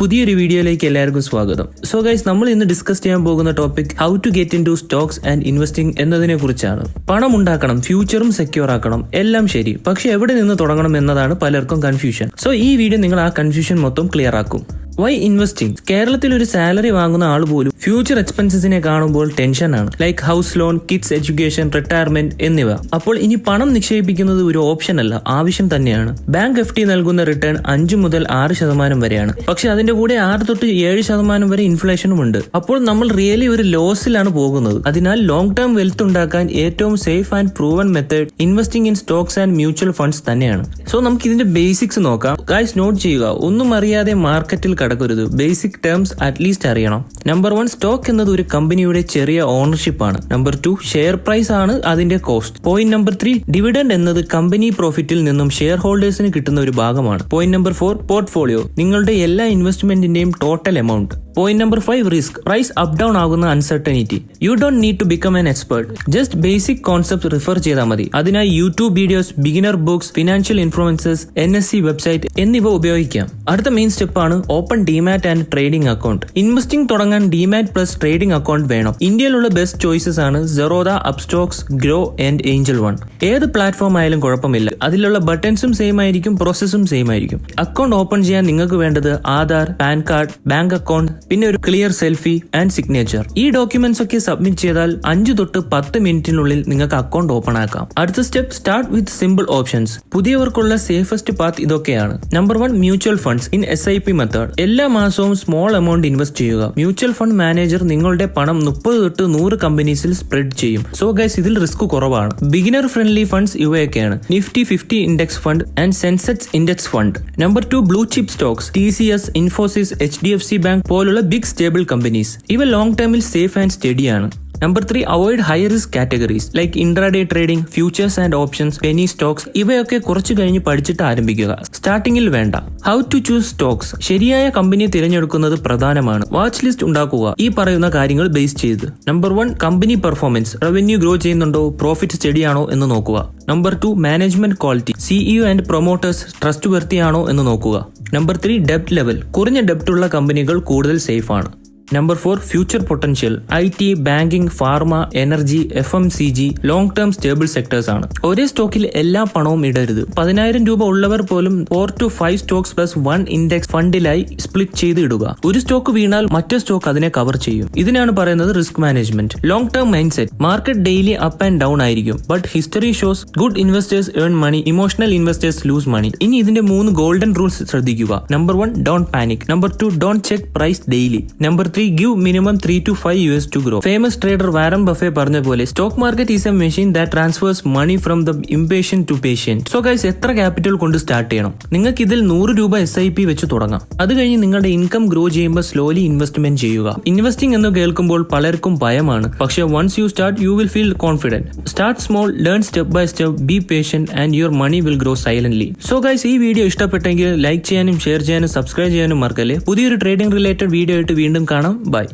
പുതിയൊരു വീഡിയോയിലേക്ക് എല്ലാവർക്കും സ്വാഗതം. സോ ഗൈസ്, നമ്മൾ ഇന്ന് ഡിസ്കസ് ചെയ്യാൻ പോകുന്ന topic how to get in to stocks and investing എന്നതിനെ കുറിച്ചാണ്. പണം ഉണ്ടാക്കണം, ഫ്യൂച്ചറും സെക്യൂർ ആക്കണം, എല്ലാം ശരി, പക്ഷെ എവിടെ നിന്ന് തുടങ്ങണം എന്നതാണ് പലർക്കും കൺഫ്യൂഷൻ. സോ ഈ വീഡിയോ നിങ്ങൾ ആ കൺഫ്യൂഷൻ മൊത്തം ക്ലിയർ ആക്കും. Why investing? കേരളത്തിൽ ഒരു സാലറി വാങ്ങുന്ന ആൾ പോലും ഫ്യൂച്ചർ എക്സ്പെൻസസിനെ കാണുമ്പോൾ ടെൻഷനാണ്. Like house loan, kids education, retirement എന്നിവ. അപ്പോൾ ഇനി പണം നിക്ഷേപിക്കുന്നത് ഒരു ഓപ്ഷൻ അല്ല, ആവശ്യം തന്നെയാണ്. ബാങ്ക് FD നൽകുന്ന റിട്ടേൺ 5 മുതൽ 6% വരെയാണ്. പക്ഷെ അതിന്റെ കൂടെ 6 തൊട്ട് 7% വരെ ഇൻഫ്ലേഷനും ഉണ്ട്. അപ്പോൾ നമ്മൾ റിയലി ഒരു ലോസിലാണ് പോകുന്നത്. അതിനാൽ ലോങ് ടേം വെൽത്ത് ഉണ്ടാക്കാൻ ഏറ്റവും safe and proven method investing in Stokes and mutual funds തന്നെയാണ്. സോ നമുക്ക് ഇതിന്റെ ബേസിക്സ് നോക്കാം. ഗൈസ്, നോട്ട് ചെയ്യുക, ഒന്നും അറിയാതെ മാർക്കറ്റിൽ കടക്കരുത്. ബേസിക് ടേംസ് അറ്റ്ലീസ്റ്റ് അറിയണം. നമ്പർ 1, സ്റ്റോക്ക് എന്നത് ഒരു കമ്പനിയുടെ ചെറിയ ഓണർഷിപ്പ് ആണ്. നമ്പർ 2, ഷെയർ പ്രൈസ് ആണ് അതിന്റെ കോസ്റ്റ്. പോയിന്റ് നമ്പർ 3, ഡിവിഡൻഡ് എന്നത് കമ്പനി പ്രോഫിറ്റിൽ നിന്നും ഷെയർ ഹോൾഡേഴ്സിന് കിട്ടുന്ന ഒരു ഭാഗമാണ്. പോയിന്റ് നമ്പർ 4, പോർട്ട്ഫോളിയോ, നിങ്ങളുടെ എല്ലാ ഇൻവെസ്റ്റ്മെന്റിന്റെയും total amount. Point number 5, risk, price up down ആകുന്ന uncertainty. You don't need to become an expert, just basic concept refer ചെയ്താൽ മതി. അതിനായി YouTube videos, beginner books, financial influences, NSE website എന്നിവ ഉപയോഗിക്കാം. അടുത്ത മെയിൻ സ്റ്റെപ്പ് ആണ് open demat and trading account. Investing തുടങ്ങാൻ demat plus trading account വേണം. ഇന്ത്യയിലുള്ള ബെസ്റ്റ് ചോയ്സസ് ആണ് Zerodha, Upstox, Groww and Angel One. ഏത് പ്ലാറ്റ്ഫോം ആയാലും കുഴപ്പമില്ല, അതിലുള്ള ബട്ടൺസും സെയിം ആയിരിക്കും, പ്രോസസ്സും സെയിം ആയിരിക്കും. അക്കൗണ്ട് ഓപ്പൺ ചെയ്യാൻ നിങ്ങൾക്ക് വേണ്ടത് Aadhaar, pan card, bank account, പിന്നെ ഒരു ക്ലിയർ സെൽഫി ആൻഡ് സിഗ്നേച്ചർ. ഈ ഡോക്യുമെന്റ്സ് ഒക്കെ സബ്മിറ്റ് ചെയ്താൽ 5 തൊട്ട് 10 മിനിറ്റിനുള്ളിൽ നിങ്ങൾക്ക് അക്കൗണ്ട് ഓപ്പൺ ആക്കാം. അടുത്ത step, start with simple options. പുതിയവർക്കുള്ള സേഫസ്റ്റ് പാത്ത് ഇതൊക്കെയാണ്. Number 1, mutual funds in SIP method. എല്ലാ മാസവും സ്മോൾ എമൗണ്ട് ഇൻവെസ്റ്റ് ചെയ്യുക. മ്യൂച്വൽ ഫണ്ട് മാനേജർ നിങ്ങളുടെ പണം 30 തൊട്ട് 100 കമ്പനീസിൽ സ്പ്രെഡ് ചെയ്യും. സോ ഗൈസ്, ഇതിൽ റിസ്ക് കുറവാണ്. ബിഗിനർ ഫ്രണ്ട്ലി ഫണ്ട്സ് ഇവയൊക്കെയാണ്: Nifty 50 index fund and Sensex index fund. Number 2, blue chip stocks, TCS, Infosys, HDFC bank പോലുള്ള ബിഗ് സ്റ്റേബിൾ കമ്പനീസ്. ഇവ ലോങ് ടേമിൽ സേഫ് ആൻഡ് സ്റ്റഡി ആണ്. Number 3, avoid high risk categories like intraday trading, futures and options, penny stocks. ഇവയൊക്കെ കുറച്ചു കഴിഞ്ഞ് പഠിച്ചിട്ട് ആരംഭിക്കുക, സ്റ്റാർട്ടിംഗിൽ വേണ്ട. How to choose stocks? ശരിയായ കമ്പനിയെ തിരഞ്ഞെടുക്കുന്നത് പ്രധാനമാണ്. വാച്ച് ലിസ്റ്റ് ഉണ്ടാക്കുക ഈ പറയുന്ന കാര്യങ്ങൾ ബേസ് ചെയ്ത്. Number 1, company performance, revenue grow ചെയ്യുന്നുണ്ടോ, പ്രോഫിറ്റ് സ്റ്റഡി ആണോ എന്ന് നോക്കുക. Number 2, management quality, CEO and promoters trust വർത്തിയാണോ എന്ന് നോക്കുക. നമ്പർ 3, ഡെപ്റ്റ് ലെവൽ, കുറഞ്ഞ ഡെപ്റ്റ് ഉള്ള കമ്പനികൾ കൂടുതൽ സേഫ് ആണ്. Number 4, future potential, IT, banking, pharma, energy, FMCG long term stable sectors ആണ്. ഒരേ സ്റ്റോക്കിൽ എല്ലാ പണവും ഇടരുത്. 10,000 രൂപ ഉള്ളവർ പോലും 4 to 5 സ്റ്റോക്സ് പ്ലസ് 1 ഇൻഡെക്സ് ഫണ്ടിലായി സ്പ്ലിറ്റ് ചെയ്ത് ഇടുക. ഒരു സ്റ്റോക്ക് വീണാൽ മറ്റേ സ്റ്റോക്ക് അതിനെ കവർ ചെയ്യും. ഇതിനാണ് പറയുന്നത് risk management. Long term mindset, market daily up and down ആയിരിക്കും, but history shows good investors earn money, emotional investors lose money. ഇനി ഇതിന്റെ 3 ഗോൾഡൻ റൂൾസ് ശ്രദ്ധിക്കുക. Number 1, don't panic. Number 2, don't check price daily. Number 3, give minimum 3 to 5 years to grow. Famous trader Warren Buffett പറഞ്ഞ പോലെ stock market is a machine that transfers money from the impatient to patient. So guys, എത്ര capital കൊണ്ട് start ചെയ്യണം? നിങ്ങൾക്ക് ഇതിൽ 100 രൂപ SIP വെച്ച് തുടങ്ങാം. അത് കഴിഞ്ഞ് നിങ്ങളുടെ ഇൻകം ഗ്രോ ചെയ്യുമ്പോൾ സ്ലോലി ഇൻവെസ്റ്റ്മെന്റ് ചെയ്യുക. ഇൻവെസ്റ്റിംഗ് എന്ന് കേൾക്കുമ്പോൾ പലർക്കും ഭയമാണ്, പക്ഷേ once you start you will feel confident. Start small, learn step by step, be patient and your money will grow silently. So guys, ഈ വീഡിയോ ഇഷ്ടപ്പെട്ടെങ്കിൽ ലൈക്ക് ചെയ്യാനും ഷെയർ ചെയ്യാനും സബ്സ്ക്രൈബ് ചെയ്യാനും മറക്കല്ലേ. പുതിയൊരു ട്രേഡിംഗ് റിലേറ്റഡ് വീഡിയോ ആയിട്ട് വീണ്ടും കാണാം. ബൈ.